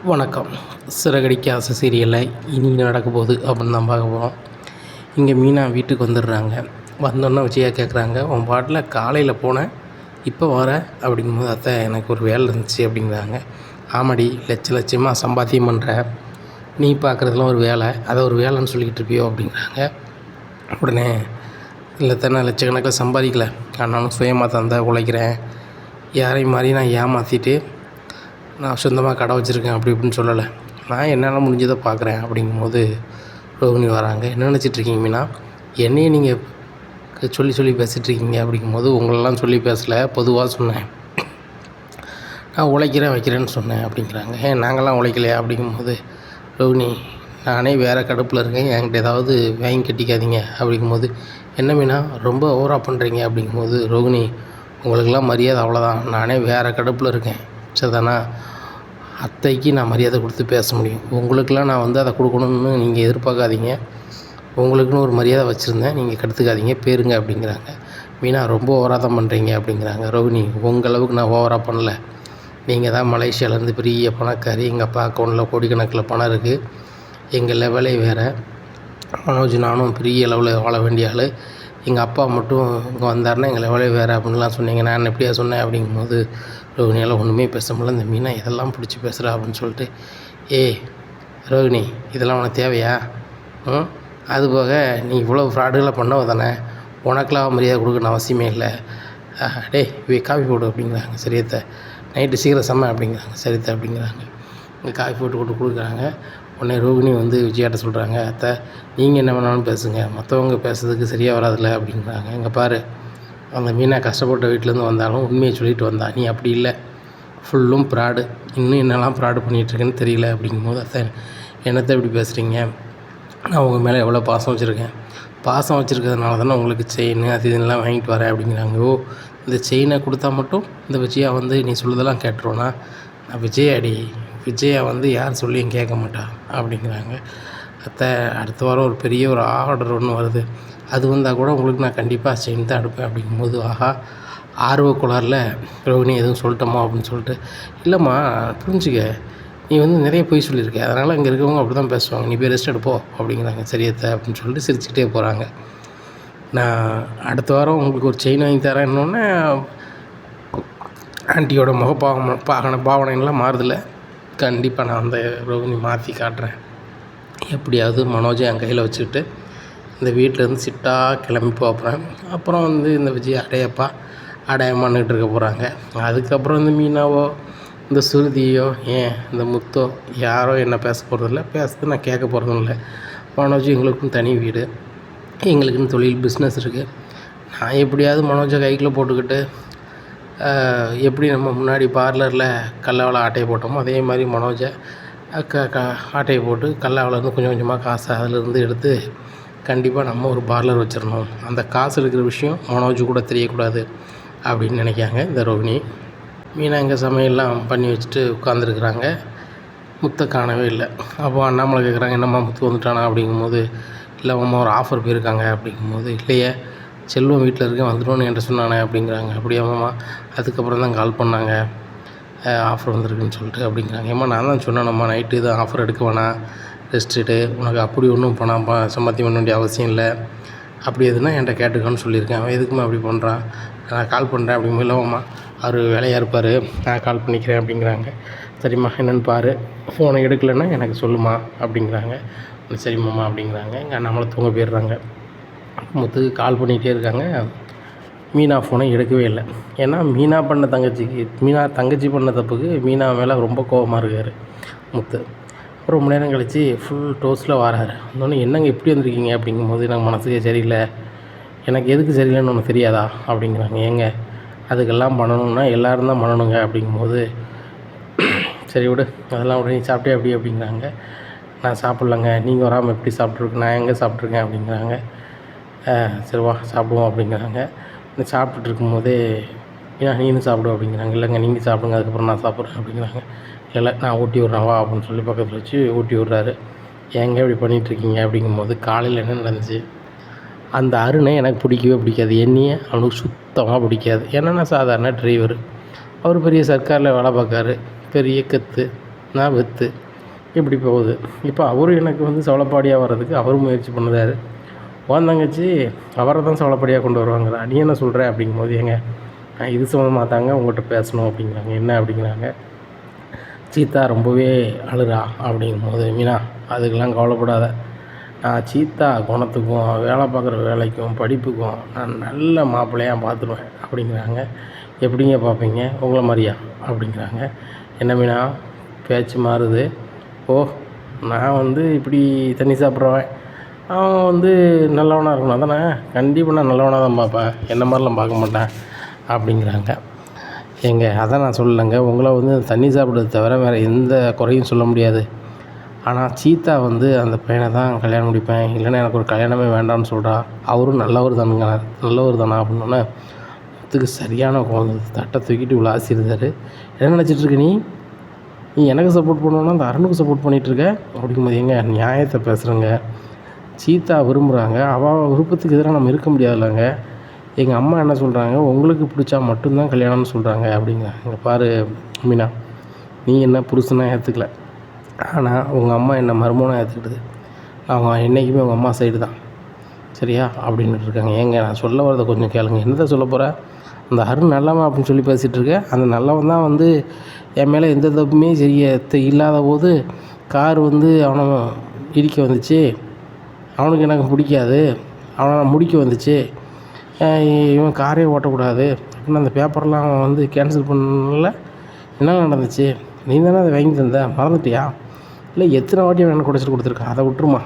வணக்கம். சிறகடிக்க ஆசை சீரியலில் இனி நடக்க போகுது அப்படின்னு தான் பார்க்க போகிறோம். இங்கே மீனா வீட்டுக்கு வந்துடுறாங்க. வந்தோன்னே விஜயா கேட்குறாங்க, உன் பாட்டில் காலையில் போனேன், இப்போ வர அப்படிங்கும்போது, அத்தை எனக்கு ஒரு வேலை இருந்துச்சு அப்படிங்கிறாங்க. ஆமாடி, லட்சமாக சம்பாத்தியம் பண்ணுற, நீ பார்க்குறதுலாம் ஒரு வேலை, அதை ஒரு வேலைன்னு சொல்லிக்கிட்டு இருப்பியோ அப்படிங்கிறாங்க. உடனே இல்லை தானே, லட்சக்கணக்கில் சம்பாதிக்கலை, ஆனாலும் சுயமாக தந்த உழைக்கிறேன், யாரையும் மாதிரி நான் ஏமாற்றிட்டு நான் சொந்தமாக கடை வச்சுருக்கேன் அப்படி இப்படின்னு சொல்லலை, நான் என்னால் முடிஞ்சதை பார்க்குறேன் அப்படிங்கும்போது ரோகிணி வராங்க. என்ன நினச்சிட்ருக்கீங்க மீனா, என்னையே நீங்கள் சொல்லி பேசிகிட்ருக்கீங்க அப்படிங்கும்போது, உங்களெல்லாம் சொல்லி பேசலை, பொதுவாக சொன்னேன், நான் உழைக்கிறேன் வைக்கிறேன்னு சொன்னேன் அப்படிங்கிறாங்க. நாங்கள்லாம் உழைக்கலையா அப்படிங்கும்போது, ரோகிணி நானே வேறு கடுப்பில் இருக்கேன், என்கிட்ட ஏதாவது வாங்கி கட்டிக்காதீங்க அப்படிங்கும்போது, என்ன மீனா ரொம்ப ஓவராக பண்ணுறீங்க அப்படிங்கும்போது, ரோகிணி உங்களுக்கெல்லாம் மரியாதை அவ்வளோதான், நானே வேறு கடுப்பில் இருக்கேன் சரிதானா, அத்தைக்கு நான் மரியாதை கொடுத்து பேச முடியும், உங்களுக்கெல்லாம் நான் வந்து அதை கொடுக்கணும்னு நீங்கள் எதிர்பார்க்காதீங்க, உங்களுக்குன்னு ஒரு மரியாதை வச்சுருந்தேன், நீங்கள் கெடுத்துக்காதீங்க பேருங்க அப்படிங்கிறாங்க. மீனா ரொம்ப ஓவராக தான் பண்ணுறீங்க அப்படிங்கிறாங்க. ரோகிணி உங்களவுக்கு நான் ஓவராக பண்ணல, நீங்கள் தான் மலேசியாவிலேருந்து பெரிய பணக்காரி, எங்கள் அப்பா அக்கௌண்ட்டில் கோடிக்கணக்கில் பணம் இருக்குது, எங்கள் லெவலே வேறு, மனோஜ் நானும் பெரிய லெவலில் வாழ வேண்டிய ஆள், எங்கள் அப்பா மட்டும் இங்கே வந்தாருன்னா எங்கள் லெவலே வேறு அப்படின்லாம் சொன்னீங்க, நான் எப்படியா சொன்னேன் அப்படிங்கும்போது, ரோகிணியால் ஒன்றுமே பேச முடியல. இந்த மீனா இதெல்லாம் பிடிச்சி பேசுகிறா அப்படின்னு சொல்லிட்டு, ரோகிணி இதெல்லாம் உனக்கு தேவையா, அதுபோக நீ இவ்வளோ ஃப்ராடுகளை பண்ணவ தானே, உனக்கெல்லாம் மரியாதை கொடுக்கணும் அவசியமே இல்லை, காஃபி போடு அப்படிங்கிறாங்க. சரியத்தை நைட்டு சீக்கிரம் செம்ம அப்படிங்கிறாங்க. சரித்த அப்படிங்கிறாங்க. இங்கே காஃபி போட்டு கொடுக்குறாங்க. உடனே ரோகிணி வந்து விஜயாட்ட சொல்கிறாங்க, அத்தை நீங்கள் என்ன வேணாலும் பேசுங்க, மற்றவங்க பேசுறதுக்கு சரியாக வராதில்ல அப்படிங்கிறாங்க. இங்கே பாரு, அந்த மீனா கஷ்டப்பட்ட வீட்டிலேருந்து வந்தாலும் உண்மையை சொல்லிட்டு வந்தா, நீ அப்படி இல்லை, ஃபுல்லும் ப்ராடு, இன்னும் என்னெல்லாம் ப்ராடு பண்ணிகிட்ருக்கேன்னு தெரியல அப்படிங்கும்போது, அத்தை என்னத்தை இப்படி பேசுகிறீங்க, நான் உங்கள் மேலே எவ்வளோ பாசம் வச்சுருக்கேன், பாசம் வச்சுருக்கிறதுனால தானே உங்களுக்கு செயின் அது இதெல்லாம் வாங்கிட்டு வரேன் அப்படிங்கிறாங்க. இந்த செயினை கொடுத்தா மட்டும் இந்த விஜயா வந்து நீ சொல்லுறதெல்லாம் கேட்டுருவோன்னா, நான் விஜயா வந்து யார் சொல்லியும் கேட்க மாட்டா அப்படிங்கிறாங்க. அத்தை அடுத்த வாரம் ஒரு பெரிய ஒரு ஆர்டர் ஒன்று வருது, அது வந்தால் கூட உங்களுக்கு நான் கண்டிப்பாக செயின் தான் எடுப்பேன் அப்படிங்கும்போது, ஆர்வக்குளாரில் ரோகிணி எதுவும் சொல்லிட்டோமா அப்படின்னு சொல்லிட்டு, இல்லைம்மா புரிஞ்சுக்க, நீ வந்து நிறைய பொய் சொல்லியிருக்க, அதனால் இங்கே இருக்கவங்க அப்படி தான் பேசுவாங்க, நீ போய் ரெஸ்ட் எடுப்போ அப்படிங்கிறாங்க. சரியத்தை அப்படின்னு சொல்லிட்டு சிரிச்சுக்கிட்டே போகிறாங்க. நான் அடுத்த வாரம் உங்களுக்கு ஒரு செயின் வாங்கி தரேன்னொன்னே ஆண்டியோட பாவனைலாம் மாறுதில்ல, கண்டிப்பாக நான் அந்த ரோகிணி மாற்றி காட்டுறேன், எப்படியாவது மனோஜை என் கையில் வச்சுக்கிட்டு இந்த வீட்டிலேருந்து சிட்டாக கிளம்பி போகிறேன். அப்புறம் வந்து இந்த விஜய் அடையம்மான்னுக்கிட்டு இருக்க போகிறாங்க. அதுக்கப்புறம் இந்த மீனாவோ இந்த சுருதியோ இந்த முத்தோ யாரோ என்ன பேச போகிறதில்ல, பேசுறது நான் கேட்க போகிறதும் இல்லை. மனோஜ் எங்களுக்கும் தனி வீடு, எங்களுக்குன்னு தொழில் பிஸ்னஸ் இருக்குது, நான் எப்படியாவது மனோஜை கைக்குள்ளே போட்டுக்கிட்டு எப்படி நம்ம முன்னாடி பார்லரில் கல்லாவில் ஆட்டையை போட்டோமோ அதே மாதிரி மனோஜை ஆட்டையை போட்டு கல்லாவிலேருந்து கொஞ்சம் கொஞ்சமாக காசை அதிலேருந்து எடுத்து கண்டிப்பாக நம்ம ஒரு பார்லர் வச்சிடணும், அந்த காசு இருக்கிற விஷயம் மனோஜ் கூட தெரியக்கூடாது அப்படின்னு நினைக்காங்க இந்த ரோகிணி. மீனா இங்கே சமையல்லாம் பண்ணி வச்சுட்டு உட்காந்துருக்குறாங்க. முத்தை காணவே இல்லை. அப்போ அண்ணாமலை கேட்குறாங்க, என்னம்மா முத்து வந்துட்டானா அப்படிங்கும்போது, இல்லை அம்மா ஒரு ஆஃபர் போயிருக்காங்க அப்படிங்கும்போது, இல்லையே செல்வம் வீட்டில் இருக்கேன் வந்துடும்னு என்கிட்ட சொன்னானே அப்படிங்கிறாங்க. அப்படியாம்மா, அதுக்கப்புறம் தான் கால் பண்ணாங்க ஆஃபர் வந்திருக்குன்னு சொல்லிட்டு அப்படிங்கிறாங்க. ஏம்மா நான் தான் சொன்னேனம்மா நைட்டு இது ஆஃபர் எடுக்க வேணாம், ரெஸ்ட் எடு, உனக்கு அப்படி ஒன்றும் பணம் சம்பாத்தியம் பண்ண வேண்டிய அவசியம் இல்லை, அப்படி எதுனா என்கிட்ட கேட்டுக்கோன்னு சொல்லியிருக்கேன், அவன் எதுக்குமா அப்படி பண்ணுறான், நான் கால் பண்ணுறேன் அப்படிங்கும்போது, இல்லைம்மா அவர் வேலையாக இருப்பார், நான் கால் பண்ணிக்கிறேன் அப்படிங்கிறாங்க. சரிம்மா என்னென்னு பாரு, ஃபோனை எடுக்கலைன்னா எனக்கு சொல்லுமா அப்படிங்கிறாங்க. சரிம்மாம்மா அப்படிங்கிறாங்க. எங்கள் அண்ணாமலை தூங்க போயிடுறாங்க. முத்துக்கு கால் பண்ணிகிட்டே இருக்காங்க. மீனா ஃபோனை எடுக்கவே இல்லை. ஏன்னா மீனா தங்கச்சி பண்ண தப்புக்கு மீனா மேலே ரொம்ப கோபமாக இருக்கார் முத்து. அப்புறம் ரொம்ப நேரம் கழித்து ஃபுல் டோஸில் வராரு. வந்தோடனே என்னங்க இப்படி வந்திருக்கீங்க அப்படிங்கும்போது, எனக்கு மனசுக்கே சரியில்லை, எனக்கு எதுக்கு சரியில்லைன்னு ஒன்று தெரியாதா அப்படிங்கிறாங்க. ஏங்க அதுக்கெல்லாம் பண்ணணுன்னா எல்லோரும் தான் பண்ணணுங்க அப்படிங்கும்போது, சரி விடு அதெல்லாம் விட, நீ சாப்பிட்டே அப்படி அப்படிங்கிறாங்க. நான் சாப்பிட்லங்க, நீங்கள் வராமல் எப்படி சாப்பிட்ருக்கு, நான் எங்கே சாப்பிட்ருக்கேன் அப்படிங்கிறாங்க. சரி வா சாப்பிடுவோம் அப்படிங்கிறாங்க. சாப்பிட்டுட்டு இருக்கும்போதே, நீனும் சாப்பிடு அப்படிங்கிறாங்க. இல்லைங்க நீங்கள் சாப்பிடுங்க, அதுக்கப்புறம் நான் சாப்பிட்றேன் அப்படிங்கிறாங்க. இல்லை நான் ஊட்டி விட்றேன் வா அப்படின்னு சொல்லி பக்கத்தில் வச்சு ஊட்டி விட்றாரு. ஏங்க இப்படி பண்ணிகிட்ருக்கீங்க அப்படிங்கும்போது, காலையில் என்ன நடந்துச்சு, அந்த அருணை எனக்கு பிடிக்கவே பிடிக்காது, என்னையே அவனுக்கு சுத்தமாக பிடிக்காது. ஏன்னா நான் சாதாரண டிரைவர், அவர் பெரிய சர்க்காரில் வேலை பார்க்காரு, பெரிய கத்து, நான் வெத்து இப்படி போகுது. இப்போ அவரும் எனக்கு வந்து சவளப்பாடியாக வர்றதுக்கு அவரும் முயற்சி பண்ணுறாரு. உன் தங்கச்சி அவரை தான் சவளப்பாடியாக கொண்டு வருவாங்களா, நீ என்ன சொல்கிற அப்படிங்கும்போது, ஏங்க நான் இது சம்மந்தமாக தாங்க உங்கள்கிட்ட பேசணும் அப்படிங்கிறாங்க. என்ன அப்படிங்கிறாங்க, சீதா ரொம்பவே அழுறா அப்படிங்கும்போது, மீனா அதுக்கெல்லாம் கவலைப்படாத, நான் சீதா குணத்துக்கும் வேலை பார்க்குற வேலைக்கும் படிப்புக்கும் நான் நல்ல மாப்பிள்ளையாக பார்த்துருவேன் அப்படிங்கிறாங்க. எப்படிங்க பார்ப்பீங்க, உங்களை மாதிரியா அப்படிங்கிறாங்க. என்ன மீனா பேச்சு மாறுது, ஓ நான் வந்து இப்படி தண்ணி சாப்பிட்றவன், அவன் வந்து நல்லவனாக இருக்கணும் தானே, கண்டிப்பாக நான் நல்லவனாக தான் பார்ப்பேன், என்ன மாதிரிலாம் பார்க்க மாட்டேன் அப்படிங்கிறாங்க. ஏங்க அதான் நான் சொல்லலைங்க, உங்களை வந்து தண்ணி சாப்பிட்றது தவிர வேறு எந்த குறையும் சொல்ல முடியாது. ஆனால் சீதா வந்து அந்த பையனை தான் கல்யாணம் முடிப்பேன், இல்லைன்னா எனக்கு ஒரு கல்யாணமே வேண்டாம்னு சொல்கிறா, அவரும் நல்லவர் தானா அப்படின்னோடனே முத்துக்கு சரியான கோவம். தட்டை தூக்கிட்டு இவ்வளோ ஆசிருந்தார். என்ன நினச்சிட்ருக்க நீ எனக்கு சப்போர்ட் பண்ணணுன்னா அந்த அருணுக்கு சப்போர்ட் பண்ணிகிட்ருக்க அப்படிங்கும்போது, ஏங்க நியாயத்தை பேசுகிறேங்க, சீதா விரும்புகிறாங்க, அவள் விருப்பத்துக்கு எதிராக நம்ம இருக்க முடியாதுல்லங்க. எங்கள் அம்மா என்ன சொல்கிறாங்க, உங்களுக்கு பிடிச்சா மட்டும்தான் கல்யாணம்னு சொல்கிறாங்க அப்படிங்கிறாங்க. இங்கே பாரு மீனா, நீ என்ன புருஷனாக ஏற்றுக்கல, ஆனால் உங்கள் அம்மா என்ன மருமகனாக ஏற்றுக்கிடுது, அவங்க என்றைக்குமே உங்கள் அம்மா சைடு தான், சரியா அப்படின்ட்டு இருக்காங்க. ஏங்க நான் சொல்ல வரதை கொஞ்சம் கேளுங்க. என்னதான் சொல்ல போகிறேன், அந்த அருண் நல்லவன் அப்படின்னு சொல்லி பேசிகிட்டு இருக்கேன், அந்த நல்லவன் தான் வந்து என் மேலே எந்த தப்புமே இல்லாத போது கார் வந்து அவனை இடிக்க வந்துச்சு, அவனுக்கு எனக்கு பிடிக்காது, அவனை முடிக்க வந்துச்சு, இவன் காரே ஓட்டக்கூடாது அப்படின்னு அந்த பேப்பர்லாம் அவன் வந்து கேன்சல் பண்ணல. என்ன நடந்துச்சு, நீ தானே அதை வாங்கி தந்த, மறந்துட்டியா, இல்லை எத்தனை வாட்டி அவன் எனக்கு குடைச்சிட்டு கொடுத்துருக்கான், அதை விட்டுருமா,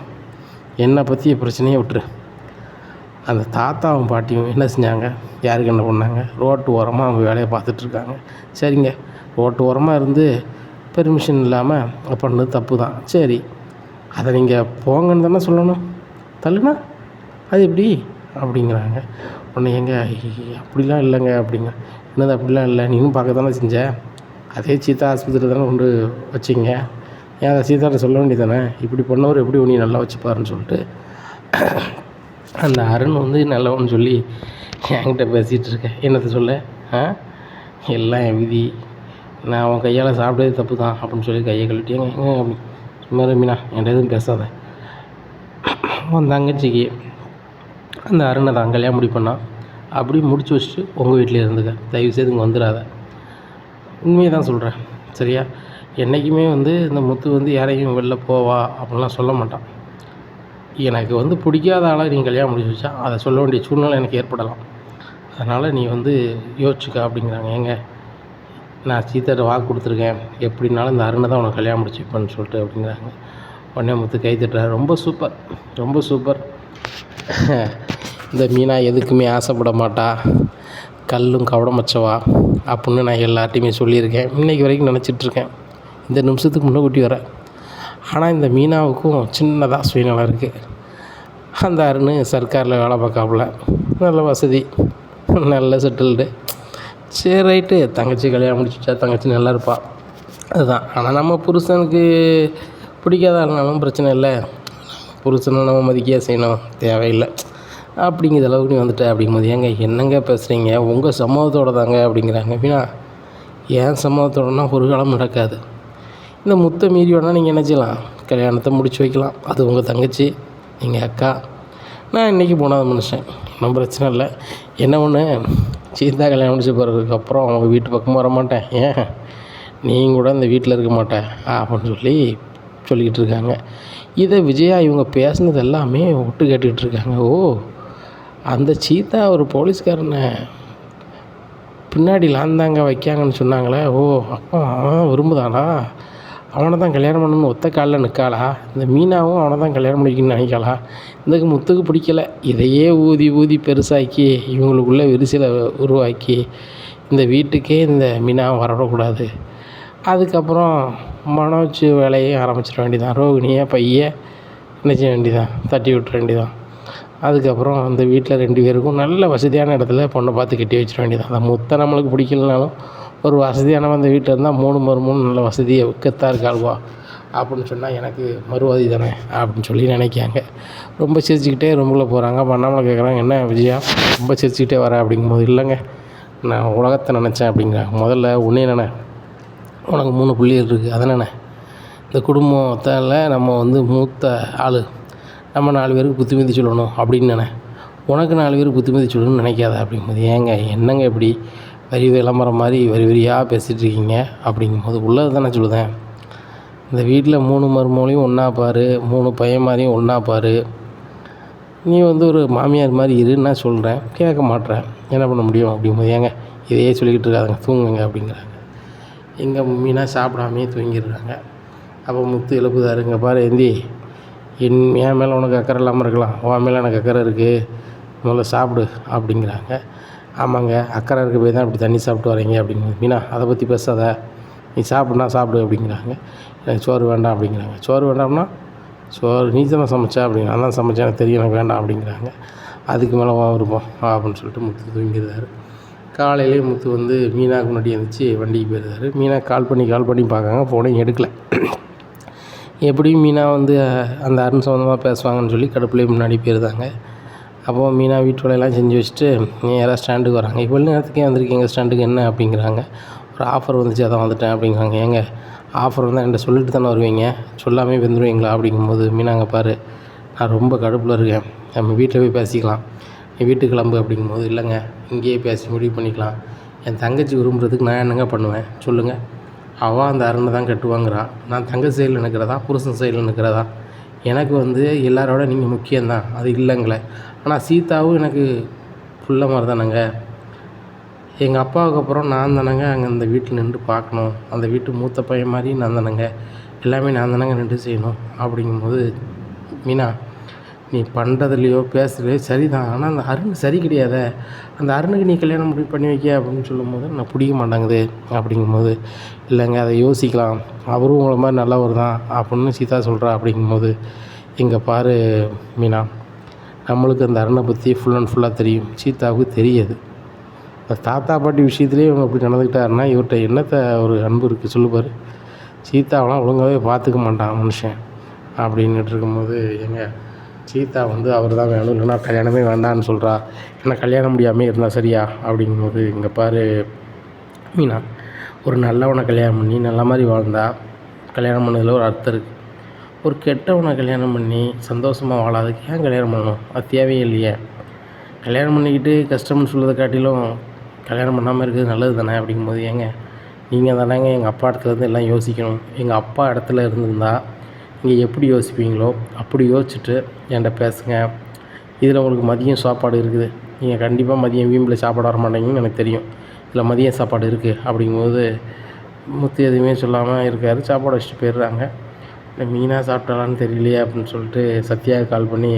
என்னை பற்றி பிரச்சனையே விட்டுரு. அந்த தாத்தாவும் பாட்டியும் என்ன செஞ்சாங்க, யாருக்கு என்ன பண்ணாங்க, ரோட்டு ஓரமாக அவங்க வேலையை பார்த்துட்ருக்காங்க. சரிங்க, ரோட்டு ஓரமாக இருந்து பெர்மிஷன் இல்லாமல் பண்ணது தப்பு தான், சரி அதை நீங்கள் போங்கன்னு தானே சொல்லணும், தள்ளுனா அது எப்படி அப்படிங்கிறாங்க. உடனே எங்க அப்படிலாம் இல்லைங்க அப்படிங்க. என்னது அப்படிலாம் இல்லை, நீனும் பார்க்க தானே செஞ்ச, அதே சீதா ஆஸ்பத்திரி தானே கொண்டு வச்சிங்க, ஏன் அதை சீதாட்ட சொல்ல வேண்டியது தானே, இப்படி பண்ணவர் எப்படி உன்னை நல்லா வச்சுப்பாருன்னு சொல்லிட்டு அந்த அருண் வந்து நல்லவன்னு சொல்லி என்கிட்ட பேசிகிட்டு இருக்கேன். என்னத்தை சொல்ல, எல்லாம் என் விதி, நான் அவன் கையால் சாப்பிட்டதே தப்பு தான் அப்படின்னு சொல்லி கையை கழட்டியேங்க. அப்படி சும்மா மீனா என்கிட்ட எதுவும் பேசாத, உன் தங்கச்சிக்கு அந்த அருணை தான் கல்யாணம் முடிப்பண்ணா, அப்படி முடிச்சு வச்சுட்டு உங்கள் வீட்டிலே இருந்துக்க, தயவுசெய்து இங்கே வந்துடாத. உண்மையை தான் சொல்கிறேன், சரியா, என்றைக்குமே வந்து இந்த முத்து வந்து யாரையும் வெளில போவா அப்படின்லாம் சொல்ல மாட்டான். எனக்கு வந்து பிடிக்காத ஆளாக நீ கல்யாணம் முடிச்சு வச்சா அதை சொல்ல வேண்டிய சூழ்நிலை எனக்கு ஏற்படலாம், அதனால் நீ வந்து யோசிச்சுக்க அப்படிங்கிறாங்க. ஏங்க நான் சீதாட்ட வாக்கு கொடுத்துருக்கேன், எப்படின்னாலும் இந்த அருணை தான் உனக்கு கல்யாணம் முடிச்சு வைப்பேன்னு சொல்லிட்டு அப்படிங்கிறாங்க. உடனே முத்து கை தட்டுறாரு, ரொம்ப சூப்பர் ரொம்ப சூப்பர், இந்த மீனா எதுக்குமே ஆசைப்பட மாட்டா, கல்லும் கவடமச்சவா அப்படின்னு நான் எல்லார்ட்டையுமே சொல்லியிருக்கேன், இன்றைக்கி வரைக்கும் நினச்சிட்ருக்கேன், இந்த நிமிஷத்துக்கு முன்னக்கூட்டி வரேன். ஆனால் இந்த மீனாவுக்கும் சின்னதாக சுயநலம் இருக்குது. அந்த அருண் சர்க்காரில் வேலை பார்க்காப்புல, நல்ல வசதி, நல்ல செட்டில்டு, சரி ரைட்டு, தங்கச்சி கல்யாணம் முடிச்சுட்டா தங்கச்சி நல்லா இருப்பாள், அதுதான். ஆனால் நம்ம புருஷனுக்கு பிடிக்காத ஆளுனாலும் பிரச்சனை இல்லை, புருஷனை நம்ம மதிக்க செய்யணும், தேவையில்லை அப்படிங்கிற அளவுக்கு நீ வந்துட்ட அப்படிங்கும்போது, ஏங்க என்னங்க பேசுகிறீங்க, உங்கள் சம்மதத்தோடு தாங்க அப்படிங்கிறாங்க. மீனா ஏன் சம்மதத்தோடனா ஒரு காலம் நடக்காது, இந்த முத்தை மீறி வேணால் நீங்கள் என்ன செய்யலாம், கல்யாணத்தை முடிச்சு வைக்கலாம், அது உங்கள் தங்கச்சி, நீங்கள் அக்கா, நான் இன்றைக்கி போனாத மனுஷன், ஒன்றும் பிரச்சனை இல்லை. என்ன ஒன்று, சீதா கல்யாணம் முடிச்சு போகிறதுக்கப்புறம் அவங்க வீட்டு பக்கமும் வர மாட்டேன், ஏன் நீங்கள் கூட இந்த வீட்டில் இருக்க மாட்டேன் அப்படின்னு சொல்லிக்கிட்டு இருக்காங்க. இதை விஜயா இவங்க பேசுனது எல்லாமே ஒட்டு கேட்டுக்கிட்டு இருக்காங்க. ஓ அந்த சீதா ஒரு போலீஸ்காரனை பின்னாடி லாந்தாங்க வைக்காங்கன்னு சொன்னாங்களே, ஓ அப்போ அவன் விரும்புதானா, அவனை தான் கல்யாணம் பண்ணணும்னு ஒத்த காலில் நிற்காளா, இந்த மீனாவும் அவனை தான் கல்யாணம் பண்ணிக்கணும்னு நினைக்காளா, இதுக்கு முத்துக்கு பிடிக்கலை, இதையே ஊதி ஊதி பெருசாக்கி இவங்களுக்குள்ளே விரிசலை உருவாக்கி இந்த வீட்டுக்கே இந்த மீனா வரக்கூடாது. அதுக்கப்புறம் மனோஜ் வேலையை ஆரம்பிச்சிட வேண்டியதான், ரோகிணியை பைய நினைச்ச வேண்டியதான், தட்டி விட்டுற வேண்டியதான். அதுக்கப்புறம் அந்த வீட்டில் 2 பேருக்கும் நல்ல வசதியான இடத்துல பொண்ணை பார்த்து கட்டி வச்சிட வேண்டியதான். அந்த முத்தை நம்மளுக்கு பிடிக்கலனாலும் ஒரு வசதியானவன் அந்த வீட்டில் இருந்தால் 3 மருமூணு நல்ல வசதியை விற்கத்தான் இருக்காள்வா அப்படின்னு சொன்னால் எனக்கு மறுவாதி தானே அப்படின்னு சொல்லி நினைக்காங்க. ரொம்ப சிரிச்சுக்கிட்டே ரூமுக்குள்ளே போகிறாங்க. பண்ணாமல் கேட்குறாங்க, என்ன விஜயா ரொம்ப சிரிச்சுக்கிட்டே வர அப்படிங்கும்போது, இல்லைங்க நான் உலகத்தை நினச்சேன் அப்படிங்கிறாங்க. முதல்ல உன்னே உனக்கு 3 புள்ளிகள் இருக்குது, அதை இந்த குடும்பத்தில் நம்ம வந்து மூத்த ஆள், நம்ம 4 பேருக்கு புத்திமதி சொல்லணும் அப்படின்னு உனக்கு 4 பேருக்கு புத்திமதி சொல்லணும்னு நினைக்காத அப்படிங்கும்போது, ஏங்க என்னங்க இப்படி வரி விளம்பரம் மாதிரி வரி வரியாக பேசிகிட்டு இருக்கீங்க அப்படிங்கும்போது, உள்ளது தானே சொல்லுதேன். இந்த வீட்டில் 3 மருமகளையும் ஒன்றா பாரு, 3 பையன் மாதிரியும் ஒன்றா பாரு, நீ வந்து ஒரு மாமியார் மாதிரி இருன்னு நான் சொல்கிறேன், கேட்க மாட்டேறேன், என்ன பண்ண முடியும் அப்படிங்கும்போது, ஏங்க இதையே சொல்லிக்கிட்டு இருக்காதுங்க, தூங்குங்க அப்படிங்கிறாங்க. எங்கள் மீனா சாப்பிடாமையே தூங்கிடுறாங்க. அப்போ முத்து எழுப்புதாரு, இங்கே பாரு எந்தி, என் மேலே உனக்கு அக்கறை இல்லாமல் இருக்கலாம், உன் மேலே எனக்கு அக்கறை இருக்குது, முதல்ல சாப்பிடு அப்படிங்கிறாங்க. ஆமாங்க, அக்கறை இருக்க போய் தான் இப்படி தண்ணி சாப்பிட்டு வரீங்க அப்படிங்கும்போது, மீனா அதை பற்றி பேசாத, நீ சாப்பிட்னா சாப்பிடு அப்படிங்கிறாங்க. எனக்கு சோறு வேண்டாம் அப்படிங்கிறாங்க. சோறு வேண்டாம்னா, சோறு நீ தானே சமைச்சா அப்படிங்க, நான் தான் சமைச்சேன் எனக்கு தெரியும், எனக்கு வேண்டாம் அப்படிங்கிறாங்க. அதுக்கு மேலே இருப்போம் அப்படின்னு சொல்லிட்டு முத்து தூங்கிடுறாரு. காலையிலேயே முத்து வந்து மீனாவுக்கு முன்னாடி எழுந்திரிச்சி வண்டிக்கு போயிடுறாரு. மீனா கால் பண்ணி பார்க்காங்க, ஃபோனையும் எடுக்கலை. எப்படியும் மீனா வந்து அந்த அருண் சம்மந்தமாக பேசுவாங்கன்னு சொல்லி கடுப்புலேயே முன்னாடி போயிருந்தாங்க. அப்போது மீனா வீட்டு வேலையெல்லாம் செஞ்சு வச்சுட்டு நேராக ஸ்டாண்டுக்கு வராங்க. இவ்வளோ நேரத்துக்கே வந்திருக்கீங்க ஸ்டாண்டுக்கு என்ன அப்படிங்கிறாங்க. ஒரு ஆஃபர் வந்துச்சு அதான் வந்துட்டேன் அப்படிங்கிறாங்க. ஏங்க ஆஃபர் வந்தால் என்கிட்ட சொல்லிட்டு தானே வருவீங்க, சொல்லாமே வந்துடுவீங்களா அப்படிங்கும்போது, மீனாங்க பாரு நான் ரொம்ப கடுப்பில் இருக்கேன், நம்ம வீட்டில் போய் பேசிக்கலாம், நீ வீட்டுக்கு கிளம்பு அப்படிங்கும்போது, இல்லைங்க இங்கேயே பேசி முடிவு பண்ணிக்கலாம், என் தங்கச்சி விரும்புறதுக்கு நான் என்னங்க பண்ணுவேன் சொல்லுங்கள், அவள் அந்த அருணை தான் கட்டுவாங்கிறான், நான் தங்கச்சி சைடில் நிற்கிறதா புருஷன் சைடில் நிற்கிறதா, எனக்கு வந்து எல்லாரோட நீங்கள் முக்கியம்தான், அது இல்லைங்களே, ஆனால் சீதாவும் எனக்கு புள்ள மாதிரி தானேங்க, எங்கள் அப்பாவுக்கு அப்புறம் நான் தானேங்க அங்கே அந்த வீட்டில் நின்று பார்க்கணும், அந்த வீட்டு மூத்த பையன் மாதிரி நான் தானேங்க, எல்லாமே நான் தானேங்க நின்று செய்யணும் அப்படிங்கும்போது, மீனா நீ பண்ணுறதுலையோ பேசுகிறதையோ சரிதான், ஆனால் அந்த அருண் சரி கிடையாதே, அந்த அருணுக்கு நீ கல்யாணம் பண்ணி வைக்க அப்படின்னு சொல்லும்போது நான் பிடிக்க மாட்டாங்குது அப்படிங்கும்போது, இல்லைங்க அதை யோசிக்கலாம், அவரும் உங்களை மாதிரி நல்லவர் தான் அப்படின்னு சீதா சொல்கிறா அப்படிங்கும்போது, இங்கே பாரு மீனா, நம்மளுக்கு அந்த அருணை பற்றி ஃபுல் அண்ட் ஃபுல்லாக தெரியும், சீதாவுக்கு தெரியாது. தாத்தா பாட்டி விஷயத்துலேயே இவங்க அப்படி நடந்துக்கிட்டாருன்னா இவர்கிட்ட என்னத்தை ஒரு அன்பு இருக்குது சொல்லுப்பார். சீதாவெலாம் ஒழுங்காகவே பார்த்துக்க மாட்டான் மனுஷன் அப்படின்னுட்டு இருக்கும்போது, எங்க சீதா வந்து அவர் தான் வேணும், இல்லைன்னா கல்யாணமே வேண்டான்னு சொல்கிறா, ஏன்னா கல்யாணம் முடியாமல் இருந்தால் சரியா அப்படிங்கும்போது, இங்கே பாரு மீனா, ஒரு நல்லவனை கல்யாணம் பண்ணி நல்ல மாதிரி வாழ்ந்தா கல்யாணம் பண்ணதில் ஒரு அர்த்தம் இருக்குது. ஒரு கெட்டவனை கல்யாணம் பண்ணி சந்தோஷமாக வாழாதுக்கு ஏன் கல்யாணம் பண்ணணும், அது தேவையே இல்லையே, கல்யாணம் பண்ணிக்கிட்டு கஷ்டம்னு சொல்கிறத காட்டிலும் கல்யாணம் பண்ணாமல் இருக்கிறது நல்லது தானே அப்படிங்கும்போது, ஏங்க நீங்கள் தானேங்க எங்கள் அப்பா இடத்துலேருந்து எல்லாம் யோசிக்கணும், எங்கள் அப்பா இடத்துல இருந்திருந்தா நீங்கள் எப்படி யோசிப்பீங்களோ அப்படி யோசிச்சுட்டு என்கிட்ட பேசுங்க, இதில் உங்களுக்கு மதியம் சாப்பாடு இருக்குது, நீங்கள் கண்டிப்பாக மதியம் வீம்பில் சாப்பாடு வர மாட்டீங்கன்னு எனக்கு தெரியும், இதில் மதியம் சாப்பாடு இருக்குது அப்படிங்கும்போது முத்து எதுவுமே சொல்லாமல் இருக்கார். சாப்பாடு வச்சுட்டு போயிடுறாங்க. மீனாக சாப்பிட்டாலான்னு தெரியலையே அப்படின்னு சொல்லிட்டு சத்யாவுக்கு கால் பண்ணி,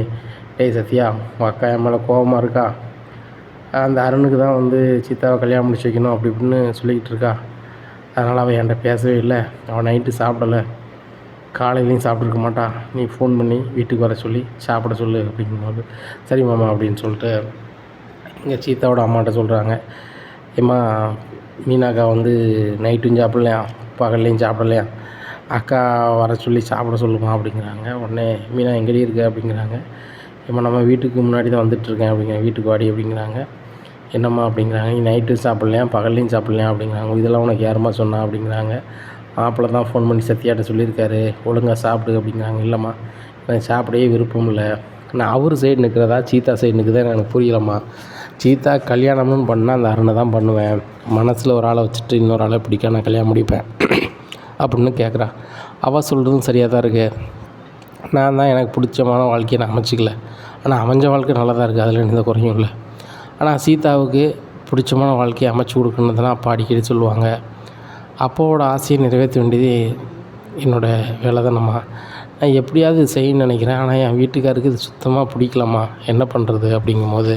டேய் சத்யா, உங்கள் அக்கா என் மேலே கோபமாக இருக்கா, அந்த அருணுக்கு தான் வந்து சீதாவை கல்யாணம் முடிச்சு வைக்கணும் அப்படி இப்படின்னு சொல்லிக்கிட்டு இருக்கா, அதனால் அவள் என்கிட்ட பேசவே இல்லை, அவள் நைட்டு சாப்பிடலை, காலையிலையும் சாப்பிட்ருக்க மாட்டா, நீ ஃபோன் பண்ணி வீட்டுக்கு வர சொல்லி சாப்பிட சொல்லு அப்படிங்கும்போது, சரி மாமா அப்படின்னு சொல்லிட்டு இங்கே சீதாவோட அம்மாட்ட சொல்கிறாங்க. ஏம்மா மீனாக்கா வந்து நைட்டும் சாப்பிட்லையா பகல்லையும் சாப்பிடலையா, அக்கா வர சொல்லி சாப்பிட சொல்லுமா அப்படிங்கிறாங்க. உடனே மீனா எங்கேயே இருக்க அப்படிங்கிறாங்க. ஏம்மா நம்ம வீட்டுக்கு முன்னாடி தான் வந்துட்டுருக்கேன் அப்படிங்கிறாங்க, வீட்டுக்கு வாடி அப்படிங்கிறாங்க. என்னம்மா அப்படிங்கிறாங்க. நீ நைட்டும் சாப்பிட்லையா பகல்லையும் சாப்பிட்லையா அப்படிங்கிறாங்க. இதெல்லாம் உனக்கு யாரும்மா சொன்னா அப்படிங்கிறாங்க. மாப்பிள்ளை தான் ஃபோன் பண்ணி சத்யாட்ட சொல்லியிருக்காரு, ஒழுங்காக சாப்பிடு அப்படிங்கிறாங்க. இல்லைம்மா எனக்கு சாப்பிடவே விருப்பம் இல்லை, நான் அவர் சைடு நிற்கிறதா சீதா சைடு நிற்கிறதா எனக்கு புரியலம்மா, சீதா கல்யாணம்னு பண்ணால் அந்த அருணை தான் பண்ணுவேன், மனசில் ஒரு ஆளை வச்சுட்டு இன்னொரு ஆளை பிடிக்க நான் கல்யாணம் முடிப்பேன் அப்படின்னு கேட்குறா. அவள் சொல்கிறதும் சரியாக தான் இருக்குது, நான் தான் எனக்கு பிடிச்சமான வாழ்க்கையை நான் அமைச்சிக்கல, ஆனால் அமைஞ்ச வாழ்க்கை நல்லா தான் இருக்குது, அதில் எந்த குறையும் இல்லை, ஆனால் சீதாவுக்கு பிடிச்சமான வாழ்க்கையை அமைச்சு கொடுக்கணுன்னு அப்பா அடிக்கடி சொல்லுவாங்க, அப்பாவோட ஆசையை நிறைவேற்ற வேண்டியது என்னோடய வேலை தானம்மா, நான் எப்படியாவது செய்யணும்னு நினைக்கிறேன், ஆனால் என் வீட்டுக்காருக்கு இது சுத்தமாக பிடிக்கலம்மா, என்ன பண்ணுறது அப்படிங்கும்போது,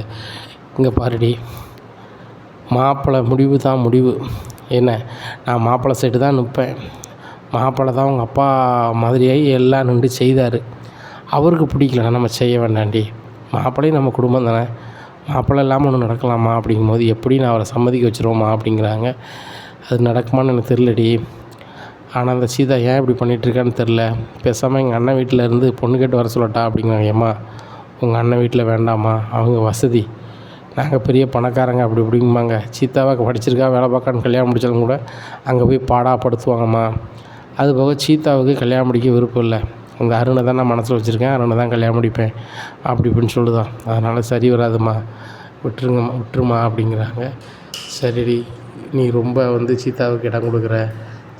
இங்கே பாருடி, மாப்பிள்ளை முடிவு தான் முடிவு, என்ன நான் மாப்பிள்ளை சைடு தான் நிற்பேன், மாப்பிள்ளை தான் உங்கள் அப்பா மாதிரியாகி எல்லாம் நின்று செய்தார், அவருக்கு பிடிக்கலன்னா நம்ம செய்ய வேண்டாண்டி, மாப்பிள்ளையும் நம்ம குடும்பம் தானே, மாப்பிள்ளை இல்லாமல் ஒன்று நடக்கலாமா அப்படிங்கும்போது, எப்படி நான் அவரை சம்மதிக்க வச்சுருவோம்மா அப்படிங்கிறாங்க. அது நடக்குமான்னு எனக்கு தெரிலடி, ஆனால் அந்த சீதா ஏன் இப்படி பண்ணிகிட்ருக்கான்னு தெரில, பேசாமல் எங்கள் அண்ணன் வீட்டில் இருந்து பொண்ணு கேட்டு வர சொல்லட்டா அப்படிங்கிறாங்க. ஏம்மா உங்கள் அண்ணன் வீட்டில் வேண்டாம்மா, அவங்க வசதி, நாங்கள் பெரிய பணக்காரங்க அப்படி இப்படிங்குமாங்க, சீதாவை படிச்சிருக்கா வேலை பார்க்கான்னு கல்யாணம் முடித்தாலும் கூட அங்கே போய் பாடாப்படுத்துவாங்கம்மா, அதுபோக சீதாவுக்கு கல்யாணம் முடிக்க விருப்பம் இல்லை, அந்த அருணை தான் நான் மனசில் வச்சுருக்கேன், அருணை தான் கல்யாணம் முடிப்பேன் அப்படி இப்படின்னு சொல்லுதான். அதனால் சரி வராதுமா, விட்டுருமா அப்படிங்கிறாங்க. சரிடி, நீ ரொம்ப சீதாவுக்கு இடம் கொடுக்குற,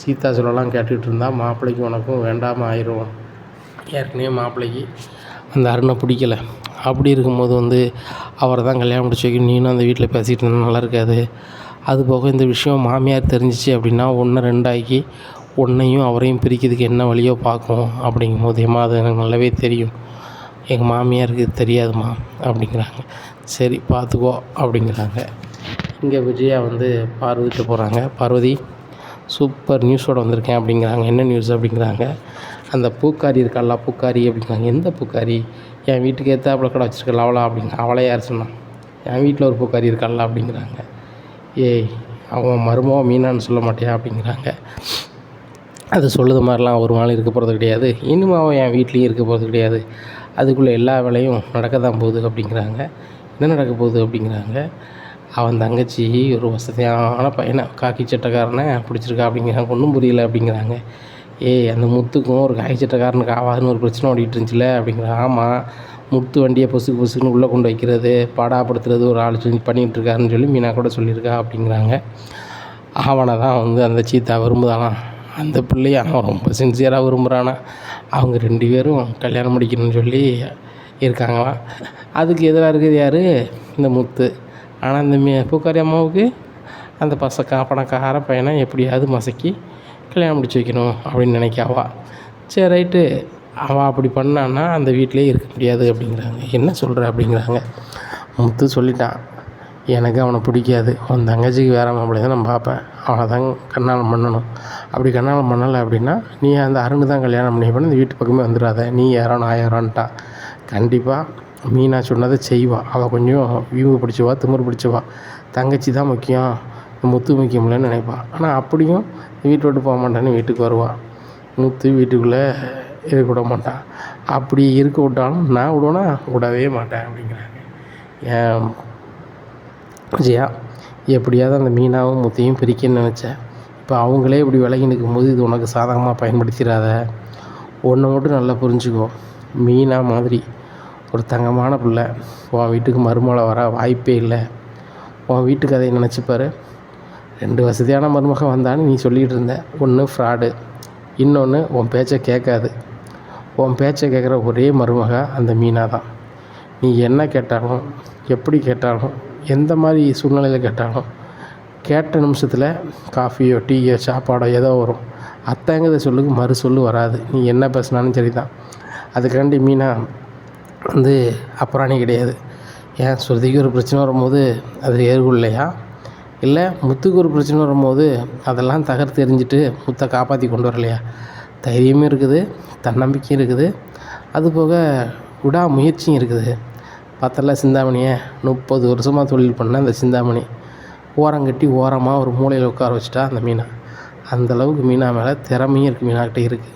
சீதா சொல்லலாம் கேட்டுக்கிட்டு இருந்தால் மாப்பிள்ளைக்கு உனக்கும் வேண்டாமல் ஆயிரும். ஏற்கனவே மாப்பிள்ளைக்கு அந்த அருணை பிடிக்கலை. அப்படி இருக்கும்போது அவரை தான் கல்யாணம் முடிச்சு வைக்கணும், நீனும் அந்த வீட்டில் பேசிகிட்டு இருந்தால் நல்லா இருக்காது. அதுபோக இந்த விஷயம் மாமியார் தெரிஞ்சிச்சு அப்படின்னா 1 2 ஆக்கி உன்னையும் அவரையும் பிரிக்கிறதுக்கு என்ன வழியோ பார்க்கும் அப்படிங்கும்போது, ஏம்மா அது எனக்கு நல்லாவே தெரியும், எங்கள் மாமியாருக்கு தெரியாதுமா அப்படிங்கிறாங்க. சரி பார்த்துக்கோ அப்படிங்கிறாங்க. இங்கே விஜயா பார்வதிகிட்ட போகிறாங்க. பார்வதி, சூப்பர் நியூஸோடு வந்திருக்கேன் அப்படிங்கிறாங்க. என்ன நியூஸ் அப்படிங்கிறாங்க. அந்த பூக்காரி இருக்காளா, பூக்காரி அப்படிங்கிறாங்க. எந்த பூக்காரி? என் வீட்டுக்கு ஏற்றாப்புல கடை வச்சுருக்கல அவளா அப்படிங்க. அவளை யார் சொன்னான்? என் வீட்டில் ஒரு பூக்காரி இருக்காளா அப்படிங்கிறாங்க. ஏய், அவன் மருமவ மீனான்னு சொல்ல மாட்டியா அப்படிங்கிறாங்க. அது சொல்லுது மாதிரிலாம் ஒரு நாள் இருக்க போகிறது கிடையாது, இனிமே அவன் என் வீட்லேயும் இருக்க போகிறது கிடையாது, அதுக்குள்ளே எல்லா வேலையும் நடக்க தான் போகுது அப்படிங்கிறாங்க. என்ன நடக்க போகுது அப்படிங்கிறாங்க. அவன் தங்கச்சி ஒரு வசதியான பையனை காக்கி சட்டைக்காரனை பிடிச்சிருக்கா அப்படிங்கிறாங்க. ஒன்றும் புரியல அப்படிங்கிறாங்க. ஏய், அந்த முத்துக்கும் ஒரு காக்கி சட்டைக்காரனுக்கு ஆகாதுன்னு ஒரு பிரச்சனை ஓடிட்டு இருந்துச்சுல அப்படிங்கிறாங்க. ஆமாம், முத்து வண்டியை பொசுக்குன்னு உள்ளே கொண்டு வைக்கிறது, பாடாப்படுத்துறது ஒரு ஆள் பண்ணிகிட்டு இருக்காருன்னு சொல்லி மீனா கூட சொல்லியிருக்கா அப்படிங்கிறாங்க. அவனை தான் அந்த சீதா விரும்புதாலாம், அந்த பிள்ளையை அவன் ரொம்ப சின்சியராக விரும்புகிறானா. அவங்க 2 பேரும் கல்யாணம் முடிக்கணும்னு சொல்லி இருக்காங்களாம். அதுக்கு எதிராக இருக்குது யார்? இந்த முத்து. ஆனால் இந்த பூக்காரி அம்மாவுக்கு அந்த பணக்கார பையனை எப்படியாவது மசக்கி கல்யாணம் முடிச்சு வைக்கணும் அப்படின்னு நினைக்காவா. சரி ரைட்டு, அவள் அப்படி பண்ணான்னா அந்த வீட்டிலே இருக்க முடியாது அப்படிங்கிறாங்க. என்ன சொல்கிற அப்படிங்கிறாங்க. முத்து சொல்லிட்டான், எனக்கு அவனை பிடிக்காது, உன் தங்கச்சிக்கு வேற மாப்பிள்ளை தான் நான் பார்ப்பேன், அவனை தான் கல்யாணம் பண்ணணும். அப்படி கல்யாணம் பண்ணலை அப்படின்னா நீ அந்த அருண் தான் கல்யாணம் பண்ணி இந்த வீட்டு பக்கமே வந்துடாத, நீ யாரோ நான் யாரோன்ட்டா. கண்டிப்பாக மீனா சொன்னதை செய்வா. அவள் கொஞ்சம் வீம்பு பிடிச்சவா, திமிரு பிடிச்சவா, தங்கச்சி தான் முக்கியம், முத்து முக்கியமில்லன்னு நினைப்பாள். ஆனால் அப்படியும் வீட்டை விட்டு போக மாட்டான்னு வீட்டுக்கு வருவாள். முத்து வீட்டுக்குள்ளே இருக்க விட மாட்டான். அப்படி இருக்க விட்டாலும் நான் விடுவேன்னா விடவே மாட்டேன் அப்படிங்கிறாங்க. ஏன் விஜயா, எப்படியாவது அந்த மீனாவும் முத்தையும் பிரிக்கன்னு நினச்சேன், இப்போ அவங்களே இப்படி விலகி நிற்கும்போது இது உனக்கு சாதகமாக பயன்படுத்திடாத. ஒன்று மட்டும் நல்லா புரிஞ்சுக்கோ, மீனா மாதிரி ஒரு தங்கமான பிள்ளை உன் வீட்டுக்கு மருமகளை வர வாய்ப்பே இல்லை. உன் வீட்டு கதையை நினச்சிப்பார். 2 வசதியான மருமகன் வந்தான்னு நீ சொல்லிகிட்டு இருந்த. ஒன்று ஃப்ராடு, இன்னொன்று உன் பேச்சை கேட்காது. உன் பேச்சை கேட்குற ஒரே மருமக அந்த மீனா தான். நீ என்ன கேட்டாலும், எப்படி கேட்டாலும், எந்த மாதிரி சூழ்நிலையில் கேட்டாலும், கேட்ட நிமிஷத்தில் காஃபியோ டீயோ சாப்பாடோ ஏதோ வரும். அத்தைங்கிறத சொல்லுக்கு மறு சொல்லு வராது, நீ என்ன பேசினாலும் சரி தான். அதுக்காண்டி மீனா அப்புறாணி கிடையாது. ஏன் ஸ்ருதிக்கு ஒரு பிரச்சனை வரும்போது அது ஏற்கொள்ளையா, இல்லை முத்துக்கு ஒரு பிரச்சனை வரும்போது அதெல்லாம் தகர்த்து எறிஞ்சிட்டு முத்தை காப்பாற்றி கொண்டு வரலையா? தைரியமும் இருக்குது, தன்னம்பிக்கையும் இருக்குது, அதுபோக விடாமுயற்சியும் இருக்குது. பார்த்தல சிந்தாமணியை 30 வருஷமாக தொழில் பண்ண அந்த சிந்தாமணி ஓரங்கட்டி ஓரமாக ஒரு மூலையில் உட்கார வச்சுட்டா அந்த மீனா. அந்தளவுக்கு மீனா மேலே திறமையும் இருக்குது, மீனாக்கிட்ட இருக்குது.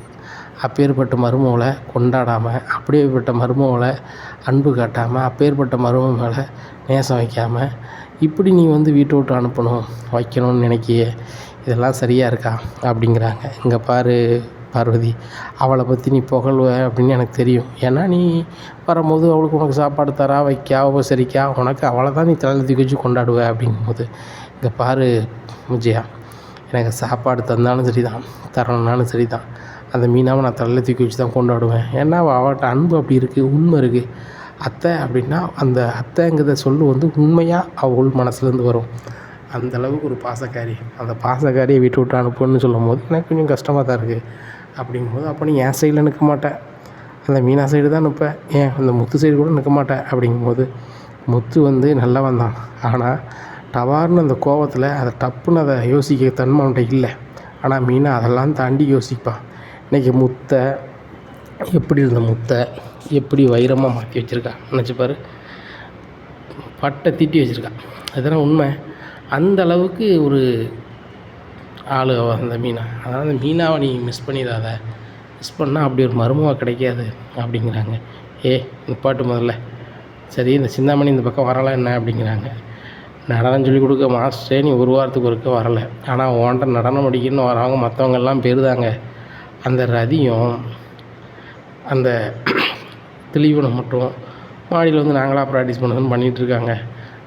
அப்பேற்பட்ட மருமகளை கொண்டாடாமல், அப்படியேப்பட்ட மருமகளை அன்பு காட்டாமல், அப்பேற்பட்ட மருமக மேலே நேசம் வைக்காமல், இப்படி நீ வீட்டை விட்டு அனுப்பணும் வைக்கணும்னு நினைக்கியே, இதெல்லாம் சரியாக இருக்கா அப்படிங்கிறாங்க. இங்கே பாரு பார்வதி, அவளை பற்றி நீ புகழ்வ அப்படின்னு எனக்கு தெரியும். ஏன்னா நீ வரும்போது அவளுக்கு உனக்கு சாப்பாடு தரா, வைக்கா, உபசரிக்கா, உனக்கு அவளை தான் நீ தலையில் தூக்கி வச்சு கொண்டாடுவ அப்படிங்கும்போது, இங்கே பாரு விஜயா, எனக்கு சாப்பாடு தந்தாலும் சரி தான், தரணுன்னாலும் சரி தான், அந்த மீனாவை நான் தலையில் தூக்கி வச்சு தான் கொண்டாடுவேன். ஏன்னா அவள்கிட்ட அன்பு அப்படி இருக்குது, உண்மை இருக்குது. அத்தை அப்படின்னா அந்த அத்தைங்கிறத சொல்லு உண்மையாக அவள் மனசுலேருந்து வரும். அந்தளவுக்கு ஒரு பாசக்காரி. அந்த பாசக்காரியை வீட்டு விட்டு அனுப்புன்னு சொல்லும் போது எனக்கு கொஞ்சம் கஷ்டமாக தான் இருக்குது. அப்படிங்கும்போது அப்போ நீ என் சைடில் நிற்க மாட்டேன், அந்த மீனா சைடு தான் நிற்பேன், ஏன் அந்த முத்து சைடு கூட நிற்க மாட்டேன் அப்படிங்கும்போது, முத்து நல்லவன் தான். ஆனால் டவார்னு அந்த கோவத்தில் அதை டப்புன்னு அதை யோசிக்க தன்மை அவன்கிட்ட இல்லை. ஆனால் மீனா அதெல்லாம் தாண்டி யோசிப்பாள். இன்றைக்கி முத்தை எப்படி இருந்த முத்தை எப்படி வைரமாக மாற்றி வச்சுருக்கா நினச்சிப்பார். பட்டை தீட்டி வச்சுருக்கா, அதுதான் உண்மை. அந்த அளவுக்கு ஒரு ஆள் அந்த மீனா. அதனால் அந்த மீனாவை நீ மிஸ் பண்ணிடாத, மிஸ் பண்ணால் அப்படி ஒரு மருமக கிடைக்காது அப்படிங்கிறாங்க. நிப்பாட்டு முதல்ல. சரி, இந்த சிந்தாமணி இந்த பக்கம் வரலை என்ன அப்படிங்கிறாங்க. நடனம் சொல்லிக் கொடுக்க மாஸ்டரே நீ ஒரு வாரத்துக்கு ஒருக்க வரலை, ஆனால் உன்கிட்ட நடனம் அடிக்கணும்னு வரவங்க மற்றவங்கெல்லாம் பெருதாங்க, அந்த ரதியும் அந்த திலீபனும் மட்டும் மாடியில் வந்து நாங்களாக ப்ராக்டிஸ் பண்ணதுன்னு பண்ணிகிட்ருக்காங்க.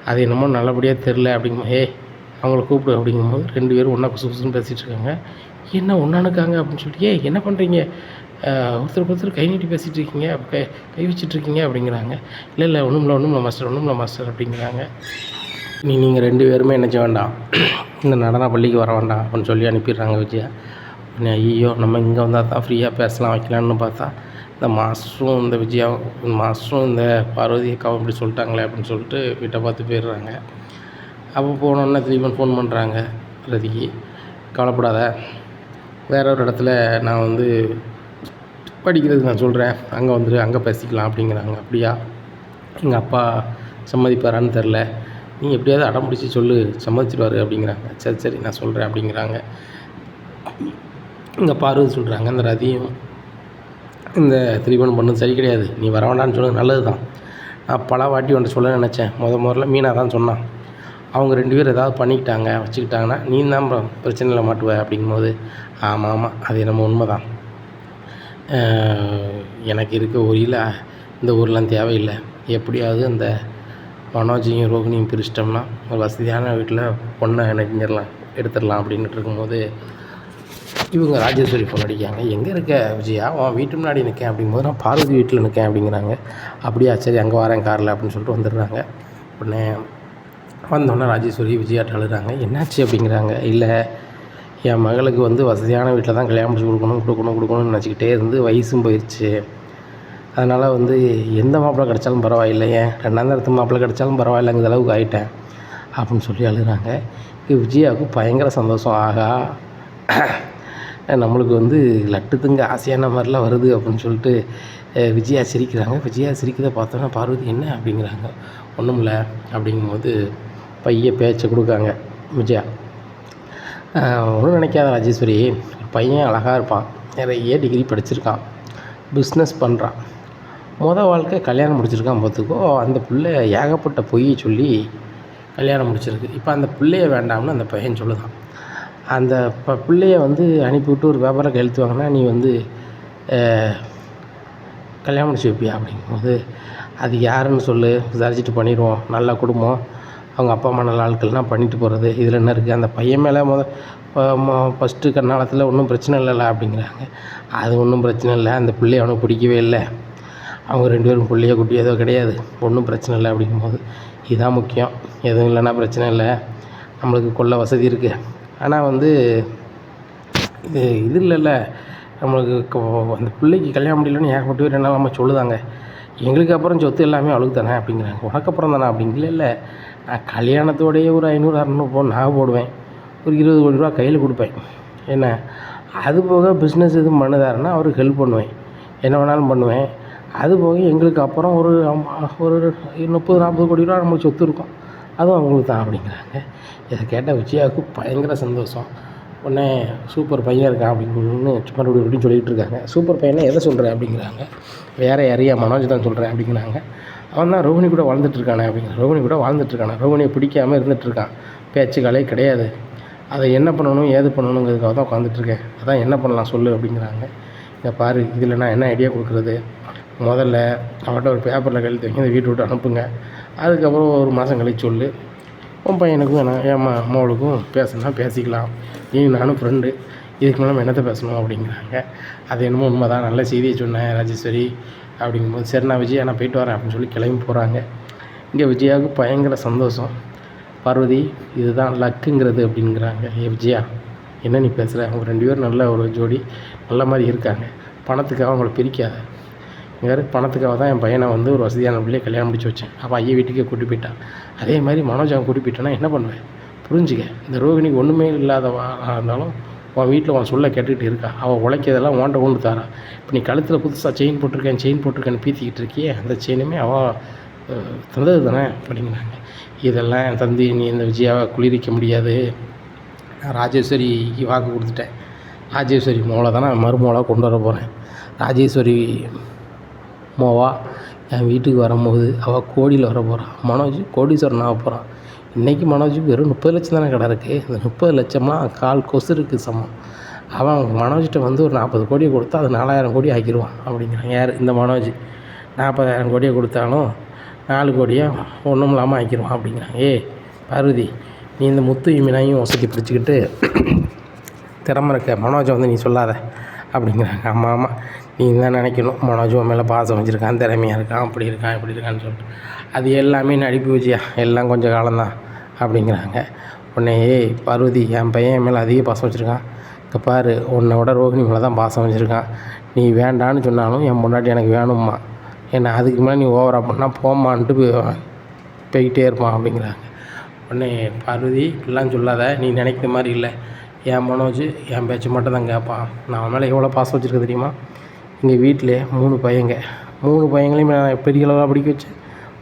அது என்னமோ நல்லபடியாக தெரில அப்படிங்கும்போது அவங்கள கூப்பிடு அப்படிங்கும்போது 2 பேரும் ஒன்றா குசு குசுன்னு பேசிகிட்டு இருக்காங்க. என்ன ஒன்றானுக்காங்க அப்படின்னு சொல்லிட்டு என்ன பண்ணுறீங்க, ஒருத்தருக்கு ஒருத்தர் கை நீட்டி பேசிகிட்டு இருக்கீங்க, கை வச்சிட்ருக்கீங்க அப்படிங்கிறாங்க. இல்லை ஒன்றும் இல்லை மாஸ்டர் அப்படிங்கிறாங்க. நீங்கள் 2 பேருமே என்ன செய்ய வேண்டாம், இந்த நடன பள்ளிக்கு வர வேண்டாம் அப்படின்னு சொல்லி அனுப்பிடுறாங்க விஜயா. ஐயோ நம்ம இங்கே வந்தால் தான் ஃப்ரீயாக பேசலாம் வைக்கலான்னு பார்த்தா இந்த மாஸ்டரும் இந்த மாஸ்டரும் இந்த பார்வதி அக்காவும் இப்படி சொல்லிட்டாங்களே அப்படின்னு சொல்லிட்டு வீட்டை பார்த்து போயிடுறாங்க. அப்போ போனோன்னே திலீபன் ஃபோன் பண்ணுறாங்க ரதிக்கு, கவலைப்படாத, வேற ஒரு இடத்துல நான் வந்து படிக்கிறதுக்கு நான் சொல்கிறேன், அங்கே வந்துடு, அங்கே பேசிக்கலாம் அப்படிங்கிறாங்க. அப்படியா, எங்கள் அப்பா சம்மதிப்பாரான்னு தெரில, நீ எப்படியாவது அடம் பிடிச்சி சொல்லு, சம்மதிச்சிடுவார் அப்படிங்கிறாங்க. சரி நான் சொல்கிறேன் அப்படிங்கிறாங்க. இங்கே பார்வதி சொல்கிறாங்க, இந்த ரதியும் இந்த திலீபன் பண்ணது சரி கிடையாது, நீ வர வேண்டான்னு சொன்னது நல்லது தான். நான் பல வாட்டி ஒன்று சொல்ல நினச்சேன், முதல்ல மீனா தான் சொன்னான், அவங்க 2 பேர் ஏதாவது பண்ணிக்கிட்டாங்க வச்சுக்கிட்டாங்கன்னா நீ தான் பிரச்சனையில் மாட்டுவ அப்படிங்கும்போது ஆமாம் அது என்னமோ உண்மை தான், எனக்கு இருக்க ஊரில் இந்த ஊர்லாம் தேவையில்லை, எப்படியாவது அந்த மனோஜையும் ரோகிணியும் பிரிச்சிட்டோம்னா ஒரு வசதியான வீட்டில் பொண்ணை நினைஞ்சிடலாம் எடுத்துடலாம் அப்படின்ட்டு இருக்கும்போது இவங்க ராஜேஸ்வரி ஃபோன் அடிக்காங்க. எங்கே இருக்க விஜயா, உன் வீட்டு முன்னாடி நிற்கேன் அப்படிங்கும்போது நான் பார்வதி வீட்டில் நிற்கேன் அப்படிங்கிறாங்க. அப்படியா, சரி அங்கே வரேன் காரில் அப்படின்னு சொல்லிட்டு வந்துடுறாங்க. உடனே வந்தோடனே ராஜேஸ்வரி விஜயாட்ட அழுகிறாங்க. என்னாச்சு அப்படிங்கிறாங்க. இல்லை, என் மகளுக்கு வந்து வசதியான வீட்டில் தான் கல்யாணம் முடிச்சு கொடுக்கணும்னு நினச்சிக்கிட்டே இருந்து வயசும் போயிடுச்சு, அதனால் வந்து எந்த மாப்பிள்ளை கிடச்சாலும் பரவாயில்லை, ஏன் 2ஆம் தரத்து மாப்பிள்ளை கிடச்சாலும் பரவாயில்லைங்கிற அளவுக்கு ஆகிட்டேன் அப்படின்னு சொல்லி அழுகிறாங்க. விஜயாவுக்கு பயங்கர சந்தோஷம். ஆகா, நம்மளுக்கு வந்து லட்டு திங்க ஆசையான மாதிரிலாம் வருது அப்படின்னு சொல்லிட்டு விஜயா சிரிக்கிறாங்க. விஜயா சிரிக்கிறத பார்த்தோன்னா பார்வதி என்ன அப்படிங்கிறாங்க. ஒன்றும் இல்லை அப்படிங்கும்போது பேச்சை கொடுக்காங்க விஜயா. ஒன்றும் நினைக்காத ராஜேஸ்வரி, பையன் அழகாக இருப்பான், நிறைய டிகிரி படிச்சிருக்கான், பிஸ்னஸ் பண்ணுறான், வாழ்க்கை கல்யாணம் முடிச்சிருக்கான் பார்த்துக்கோ, அந்த பிள்ளை ஏகப்பட்ட பொய் சொல்லி கல்யாணம் முடிச்சிருக்கு. இப்போ அந்த பிள்ளைய வேண்டாம்னு அந்த பையன் சொல்லுதான். அந்த பிள்ளைய வந்து அனுப்பிவிட்டு ஒரு வியாபாரம் கையெழுத்து வாங்கினா நீ வந்து கல்யாணம் முடிச்சு வைப்பியா அப்படிங்கும்போது அது யாருன்னு சொல்லு, விசாரிச்சுட்டு பண்ணிடுவோம், நல்ல குடும்பம், அவங்க அப்பா அம்மா நல்ல ஆட்கள்லாம் பண்ணிட்டு போகிறது, இதில் என்ன இருக்குது, அந்த பையன் மேலே ஃபஸ்ட்டு கண்ணாலத்தில் ஒன்றும் பிரச்சனை இல்லைல்ல அப்படிங்கிறாங்க. அது ஒன்றும் பிரச்சனை இல்லை, அந்த பிள்ளைய அவனுக்கு பிடிக்கவே இல்லை, அவங்க 2 பேரும் பிள்ளைய குட்டி ஏதோ கிடையாது, ஒன்றும் பிரச்சனை இல்லை அப்படிங்கும்போது இதுதான் முக்கியம், எதுவும் இல்லைன்னா பிரச்சனை இல்லை, நம்மளுக்கு கொள்ள வசதி இருக்குது, ஆனால் வந்து இது இல்லைல்ல, நம்மளுக்கு அந்த பிள்ளைக்கு கல்யாணம் முடியலன்னு ஏகப்பட்ட பேர் என்ன நம்ம சொல்லுதாங்க, எங்களுக்கு அப்புறம் சொத்து எல்லாமே அவளுக்கு தானே அப்படிங்கிறாங்க. உனக்கு அப்புறம் தானே அப்படிங்கல. இல்லை, நான் கல்யாணத்தோடையே ஒரு 500-600 நான் போடுவேன், ஒரு 20 கோடி ரூபா கையில் கொடுப்பேன், என்ன அது போக பிஸ்னஸ் எதுவும் பண்ணுதாருன்னா அவருக்கு ஹெல்ப் பண்ணுவேன், என்ன வேணாலும் பண்ணுவேன், அது போக எங்களுக்கு அப்புறம் ஒரு 30-40 கோடி ரூபா நம்மளுக்கு சொத்து இருக்கும், அதுவும் அவங்களுக்கு தான் அப்படிங்கிறாங்க. இதை கேட்டால் விஜயாவுக்கு பயங்கர சந்தோஷம். உடனே சூப்பர் பையன் இருக்கான் அப்படின்னு சும்மா அப்படின்னு சொல்லிகிட்டு இருக்காங்க. சூப்பர் பையனை எதை சொல்கிறேன் அப்படிங்கிறாங்க. வேறு யாரையா, மனோஜ் தான் சொல்கிறேன் அப்படிங்கிறாங்க. அவன் தான் ரோகிணி கூட வாழ்ந்துட்டுருக்கானே அப்படிங்கிற. ரோகிணியை பிடிக்காமல் இருந்துகிட்ருக்கான், பேச்சுக்களே கிடையாது, அதை என்ன பண்ணணும் ஏது பண்ணணுங்கிறதுக்காக தான் உட்காந்துட்ருக்கேன், அதான் என்ன பண்ணலாம் சொல்லு அப்படிங்கிறாங்க. இங்கே பாரு, இதில் நான் என்ன ஐடியா கொடுக்குறது, முதல்ல அவன்கிட்ட ஒரு பேப்பரில் கழுத்து வைங்க, இந்த வீட்டை விட்டு அனுப்புங்க, அதுக்கப்புறம் ஒரு மாதம் கழிச்சு சொல்லு, உன் பையனுக்கும் என் அம்மாவுக்கும் பேசணும்னா பேசிக்கலாம், நீ நானும் ஃப்ரெண்டு, இதுக்கு மேலே நம்ம என்னத்தை பேசணும் அப்படிங்கிறாங்க. அது என்னமோ உண்மை தான், நல்ல செய்தியை சொன்னேன் ராஜேஸ்வரி அப்படிங்கும்போது சரி நான் விஜயா நான் போயிட்டு வரேன் அப்படின்னு சொல்லி கிளம்பி போகிறாங்க. இங்கே விஜயாவுக்கு பயங்கர சந்தோஷம். பார்வதி, இதுதான் லக்குங்கிறது அப்படிங்கிறாங்க. விஜயா என்ன நீ பேசுகிற, அவங்க 2 பேரும் நல்ல ஒரு ஜோடி, நல்ல மாதிரி இருக்காங்க, பணத்துக்காக அவங்கள பிரிக்காத, இங்கே பணத்துக்காக தான் என் பையனை வந்து ஒரு வசதியான பிள்ளையை கல்யாணம் முடிச்சு வச்சேன், அப்போ ஐயா வீட்டுக்கே கூட்டி போயிட்டான், அதே மாதிரி மனோஜ் அவன் கூட்டி போயிட்டான்னா என்ன பண்ணுவேன், புரிஞ்சுக்க, இந்த ரோகிணிக்கு ஒன்றுமே இல்லாதவா இருந்தாலும் உன் வீட்டில் உன் சொல்ல கேட்டுக்கிட்டு இருக்கா, அவள் உழைக்கிறதெல்லாம் ஓண்ட கொண்டு தாரா, இப்போ நீ கழுத்தில் புதுசாக செயின் போட்டிருக்கேன்னு பீத்திக்கிட்டு இருக்கியே, அந்த செயினுமே அவள் தந்தது தானே அப்படிங்கிறாங்க. இதெல்லாம் என் தந்தி, நீ இந்த விஜயாவை குளிரிக்க முடியாது, நான் ராஜேஸ்வரிக்கு வாக்கு கொடுத்துட்டேன், ராஜேஸ்வரி மோளை தான் நான் மருமோளாக கொண்டு வர போகிறேன், ராஜேஸ்வரி மோவா என் வீட்டுக்கு வரும்போது அவள் கோடியில் வர போகிறான், மனோஜ் கோடீஸ்வரன் ஆக போகிறான். இன்றைக்கி மனோஜுக்கு வெறும் 30 லட்சம் தானே கடை இருக்குது, இந்த 30 லட்சம்லாம் 1/4 கொசுருக்கு சமம் அவன் மனோஜ்கிட்ட வந்து ஒரு 40 கோடியை கொடுத்தா அது 4000 கோடி ஆக்கிடுவான் அப்படிங்கிறான். யார்? இந்த மனோஜ். 40,000 கோடியை கொடுத்தாலும் 4 கோடியை ஒன்றும் இல்லாமல் ஆக்கிடுவான் அப்படிங்கிறான். பார்வதி, நீ இந்த முத்து மீனையும் வசதி பிடிச்சிக்கிட்டு திறமை இருக்க மனோஜை வந்து நீ சொல்லாத அப்படிங்கிறாங்க. ஆமாம், நீ தான் நினைக்கணும் மனோஜ் உன் மேலே பாசம் வச்சுருக்கான், திறமையாக இருக்கான், அப்படி இருக்கான் இப்படி இருக்கான்னு சொல்லிட்டு. அது எல்லாமே நடிப்பு விஜயா, எல்லாம் கொஞ்சம் காலம்தான் அப்படிங்கிறாங்க. உடனே பார்வதி, என் பையன் என் மேலே அதிக பாசம் வச்சுருக்கான். இப்போ பாரு, உன்னை விட ரோஹிணி மேலே தான் பாசம் வச்சுருக்கான். நீ வேண்டான்னு சொன்னாலும் என் முன்னாடி எனக்கு வேணும்மா, ஏன்னா அதுக்கு மேலே நீ ஓவராக பண்ணால் போம்மான்ட்டு போய்கிட்டே இருப்பான் அப்படிங்கிறாங்க. உடனே பார்வதி, இப்படிலாம் சொல்லாத, நீ நினைக்கிற மாதிரி இல்லை. என் மனோஜ் என் பேச்சு மட்டும் தான் கேட்பான். நான் அவன் மேலே எவ்வளோ பாசம் வச்சுருக்கேன் தெரியுமா? எங்கள் வீட்டில் 3 பையங்க, 3 பையங்களையும் நான் பெரிய அளவாக படிக்க வச்சேன்.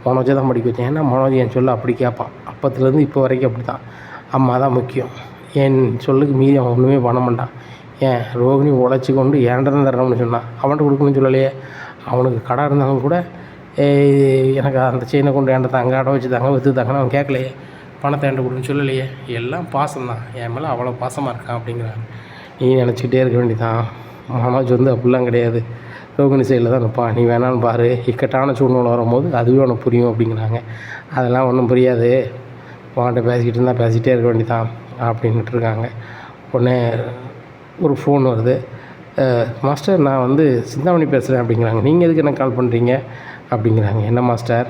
மனோஜை தான் படிக்க வச்சேன். ஏன்னா மனோஜ் என் சொல்ல அப்படி கேட்பான். அப்போத்துலேருந்து இப்போ வரைக்கும் அப்படி தான். அம்மா தான் முக்கியம். என் சொல்லுக்கு மீறி அவன் ஒன்றுமே பண்ண மாட்டான். ஏன் ரோகிணி உழைச்சி கொண்டு ஏன்ட்ட தான் தரணும்னு சொன்னான். அவன்கிட்ட கொடுக்கணும்னு சொல்லலையே. அவனுக்கு கடை இருந்தாலும் கூட எனக்கு அந்த செயினை கொண்டு ஏன்ட்ட தாங்க, அடை வச்சு தாங்க, விற்று தாங்கன்னு அவன் கேட்கலையே. பணத்தை என்கிட்ட கொடுன்னு சொல்லலையே. எல்லாம் பாசம்தான். என் மேலே அவ்வளோ பாசமாக இருக்கான் அப்படிங்கிறாங்க. நீ நினச்சிக்கிட்டே இருக்க வேண்டியதான். மனோஜ் வந்து அப்படிலாம் கிடையாது, ரோகிணி சைடில் தான் நிற்பான். நீ வேணான்னு பாரு, இக்கட்டான சூழ்நிலை வரும்போது அதுவே உனக்கு புரியும் அப்படிங்கிறாங்க. அதெல்லாம் ஒன்றும் புரியாது, உன்கிட்ட பேசிக்கிட்டு இருந்தால் பேசிகிட்டே இருக்க வேண்டியதான் அப்படின்ட்டு இருக்காங்க. உடனே ஒரு ஃபோன் வருது. மாஸ்டர், நான் வந்து சிந்தாமணி பேசுகிறேன் அப்படிங்கிறாங்க. நீங்கள் எதுக்கு எனக்கு கால் பண்ணுறீங்க அப்படிங்கிறாங்க. என்ன மாஸ்டர்,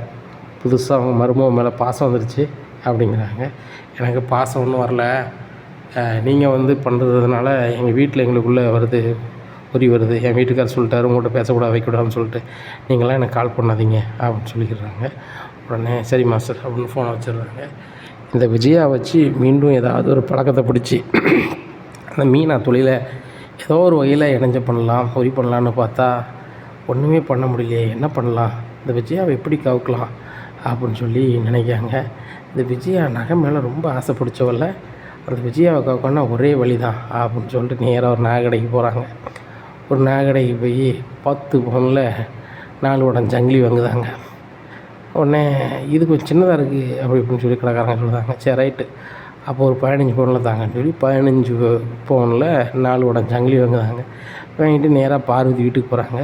புதுசாக அவங்க மருமக மேலே பாசம் வந்துருச்சு அப்படிங்கிறாங்க. எனக்கு பாசம் ஒன்றும் வரல, நீங்கள் வந்து பண்ணுறதுனால எங்கள் வீட்டில் எங்களுக்குள்ளே வருது. என் வீட்டுக்காரர் சொல்லிட்டாரு உங்கள்கிட்ட பேசக்கூடாது வைக்கக்கூடாதுன்னு சொல்லிட்டு, நீங்களாம் எனக்கு கால் பண்ணாதீங்க அப்படின்னு சொல்லிக்கிறாங்க. உடனே சரி மாஸ்டர் அப்படின்னு ஃபோனை வச்சிடுறாங்க. இந்த விஜயா வச்சு மீண்டும் ஏதாவது ஒரு பழக்கத்தை பிடிச்சி அந்த மீனா தொழிலை ஏதோ ஒரு வகையில் இணைஞ்ச பண்ணலாம், உரி பண்ணலான்னு பார்த்தா ஒன்றுமே பண்ண முடியலையே. என்ன பண்ணலாம், இந்த விஜயாவை எப்படி கவுக்கலாம் அப்படின்னு சொல்லி நினைக்காங்க. இந்த விஜயா நகை மேலே ரொம்ப ஆசை பிடிச்சவல்ல, அந்த விஜயாவை கவுக்கணும்னா ஒரே வழி தான் அப்படின்னு சொல்லிட்டு நேராக ஒரு நகை கடைக்கு போகிறாங்க. ஒரு நகை கடைக்கு போய் 10 பவுனில் 4 உடன் ஜங்கிலி வாங்குதாங்க. உடனே இது கொஞ்சம் சின்னதாக இருக்குது அப்படி இப்படின்னு சொல்லி கடைக்காரங்க சொல்லுதாங்க. சரி ரைட்டு, அப்போ ஒரு 15 பவுனில் தாங்கன்னு சொல்லி 15 பவுனில் 4 உடன் ஜங்கிலி வாங்குதாங்க. வாங்கிட்டு நேராக பார்வதி வீட்டுக்கு போகிறாங்க.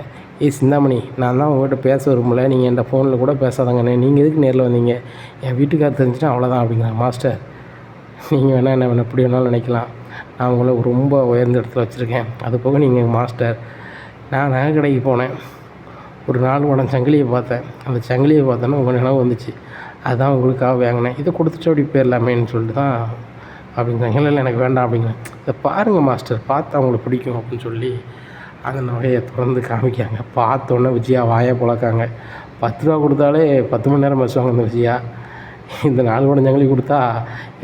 சிந்தாமணி, நான் தான் உங்கள்கிட்ட பேச விரும்பல, நீங்கள் என்கிட்ட ஃபோனில் கூட பேசாதாங்கண்ணே, நீங்கள் எதுக்கு நேரில் வந்தீங்க, என் வீட்டுக்காரர் தெரிஞ்சுட்டா அவ்வளோதான் அப்படிங்கிறாங்க. மாஸ்டர், நீங்கள் வேணால் என்ன எப்படி வேணாலும் நினைக்கலாம், நான் உங்களை ரொம்ப உயர்ந்த இடத்துல வச்சுருக்கேன். அது போக நீங்கள் மாஸ்டர், நான் நகை கடைக்கு போனேன், ஒரு 4 உடன் சங்கிலியை பார்த்தேன். அந்த சங்கிலியை பார்த்தோன்னா உங்கள் நினைவு வந்துச்சு, அதுதான் உங்களுக்காக வாங்கினேன், இதை கொடுத்துட்டு அப்படி போயிடலாமேன்னு சொல்லிட்டு தான் அப்படிங்கிறாங்க. இல்லை எனக்கு வேண்டாம் அப்படிங்கிறேன். இதை பாருங்கள் மாஸ்டர், பார்த்தா அவங்களுக்கு பிடிக்கும் அப்படின்னு சொல்லி அந்த நகையை திறந்து காமிக்காங்க. பார்த்தோன்னே விஜயா வாயை பொழக்காங்க. 10 ரூபா கொடுத்தாலே 10 மணி நேரம் பேசுவாங்க இந்த விஜயா. இந்த 4 உடன் ஜங்கிலி கொடுத்தா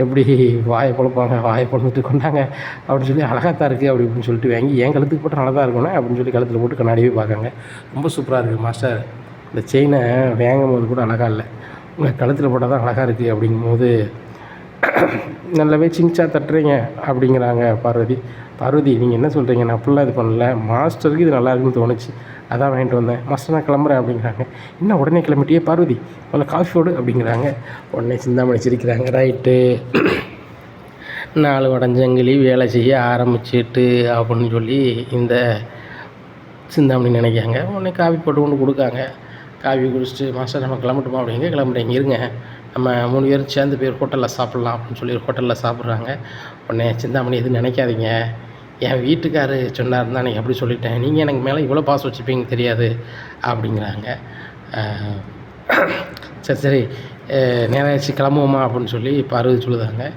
எப்படி வாயை பொழப்பாங்க. வாயை பொழந்துட்டு கொண்டாங்க அப்படின்னு சொல்லி அழகாத்தான் இருக்குது அப்படி இப்படின்னு சொல்லிட்டு வாங்கி என் கழுத்துக்கு போட்டு நல்லா தான் இருக்கணும் அப்படின்னு சொல்லி கழுத்தில் போட்டு கண்ணாடியே பார்க்காங்க. ரொம்ப சூப்பராக இருக்குது மாஸ்டர், இந்த செயினை வாங்கும் போது கூட அழகாக இல்லை, உங்கள் கழுத்தில் போட்டால் தான் அழகாக இருக்குது அப்படிங்கும்போது நல்லாவே சிங்சா தட்டுறீங்க அப்படிங்கிறாங்க பார்வதி. பார்வதி, நீங்கள் என்ன சொல்கிறீங்க, நான் அப்படிலாம் இது பண்ணல, மாஸ்டருக்கு இது நல்லா இருக்குன்னு தோணுச்சு, அதான் வாங்கிட்டு வந்தேன். மாஸ்டர் நான் கிளம்புறேன் அப்படிங்கிறாங்க. இன்னும் உடனே கிளம்பிட்டியே பார்வதி, முதல்ல காஃபியோடு அப்படிங்கிறாங்க. உடனே சிந்தாமணி சிரிக்கிறாங்க. ரைட்டு, 4 உடஞ்சங்கிலி வேலை செய்ய ஆரம்பிச்சிட்டு அப்படின்னு சொல்லி இந்த சிந்தாமணி நினைக்காங்க. உடனே காஃபி போட்டு கொண்டு கொடுக்காங்க. காஃபி குடிச்சிட்டு மாஸ்டர் நம்ம கிளம்பட்டுமா அப்படிங்க. கிளம்புறீங்க இருங்க, நம்ம 3 பேரும் சேர்ந்து போய் ஹோட்டலில் சாப்பிட்லாம் அப்படின்னு சொல்லி ஒரு ஹோட்டலில் சாப்பிட்றாங்க. உடனே சிந்தாமணி எதுவும் நினைக்காதீங்க, என் வீட்டுக்காரு சொன்னார் தான், நீங்கள் அப்படி சொல்லிட்டேன், நீங்கள் எனக்கு மேலே இவ்வளோ பாசம் வச்சுப்பீங்க தெரியாது அப்படிங்கிறாங்க. சரி நேராச்சு கிளம்புவோமா அப்படின்னு சொல்லி பார்வதி சொல்லுதாங்க.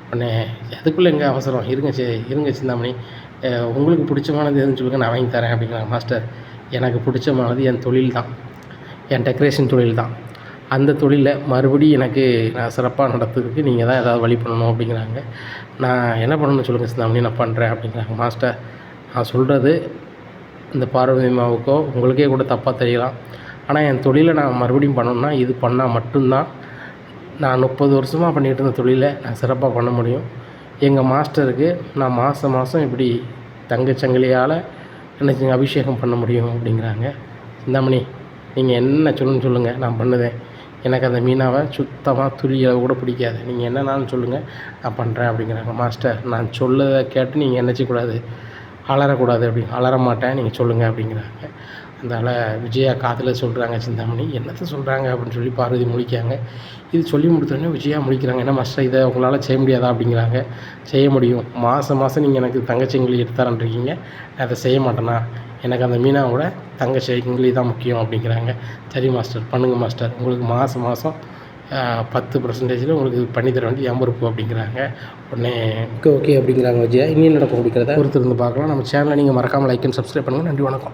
உடனே அதுக்குள்ளே எங்கே அவசரம், இருங்க சிந்தாமணி, உங்களுக்கு பிடிச்சமானது எதுன்னு சொல்லுங்கள், நான் வாங்கி தரேன் அப்படிங்கிறாங்க. மாஸ்டர், எனக்கு பிடிச்சமானது என் தொழில் தான், என் டெக்கரேஷன் தொழில் தான். அந்த தொழிலை மறுபடியும் நான் சிறப்பாக நடத்துறதுக்கு நீங்கள் தான் ஏதாவது வழி பண்ணணும் அப்படிங்கிறாங்க. நான் என்ன பண்ணணும்னு சொல்லுங்கள் சிந்தாமணி, நான் பண்ணுறேன் அப்படிங்கிறாங்க. மாஸ்டர், நான் சொல்கிறது இந்த பார்வதி அம்மாவுக்கோ உங்களுக்கே கூட தப்பாக தெரியலாம், ஆனால் என் தொழிலை நான் மறுபடியும் பண்ணணும்னா இது பண்ணால் மட்டும்தான் நான் 30 வருஷமாக பண்ணிகிட்டு இருந்த தொழிலை நான் சிறப்பாக பண்ண முடியும். எங்கள் மாஸ்டருக்கு நான் மாதம் இப்படி தங்கச்சங்கிலியால் என்ன அபிஷேகம் பண்ண முடியும் அப்படிங்கிறாங்க. சிந்தாமணி, நீங்கள் என்ன சொல்லணும்னு சொல்லுங்கள், நான் பண்ணுவேன். எனக்கு அந்த மீனாவை சுத்தமாக துளியளவு கூட பிடிக்காது, நீங்கள் என்னன்னாலும் சொல்லுங்கள், நான் பண்ணுறேன் அப்படிங்கிறாங்க. மாஸ்டர், நான் சொல்லதை கேட்டு நீங்கள் நினச்சிக்கூடாது, அலறக்கூடாது அலற மாட்டேன் நீங்கள் சொல்லுங்கள் அப்படிங்கிறாங்க. அதனால் விஜயா காதில் சொல்கிறாங்க சிந்தாமணி. என்னத்த சொல்கிறாங்க அப்படின்னு சொல்லி பார்வதி முழிக்காங்க. இது சொல்லி முடித்தோடனே விஜயா முழிக்கிறாங்க. என்ன மாஸ்டர் இதை உங்களால் செய்ய முடியாதா அப்படிங்கிறாங்க. செய்ய முடியும். மாதம் நீங்கள் எனக்கு தங்கச்செங்கிலி எடுத்து தரேன்றீங்க, நான் அதை செய்ய மாட்டேனா? எனக்கு அந்த மீனாவோட தங்கச்செங்கிலி தான் முக்கியம் அப்படிங்கிறாங்க. சரி மாஸ்டர், பண்ணுங்கள் மாஸ்டர், உங்களுக்கு மாதம் 10% உங்களுக்கு பண்ணித்தர வேண்டிய என் பொறுப்பு அப்படிங்கிறாங்க. உடனே ஓகே அப்படிங்கிறாங்க விஜயா. இனி நடக்கும் அப்படிங்கிறத பொறுத்திருந்து பார்க்கலாம். நம்ம சேனலை நீங்கள் மறக்காமல் லைக் அண்ட் சப்ஸ்கிரைப் பண்ணுங்கள். நன்றி, வணக்கம்.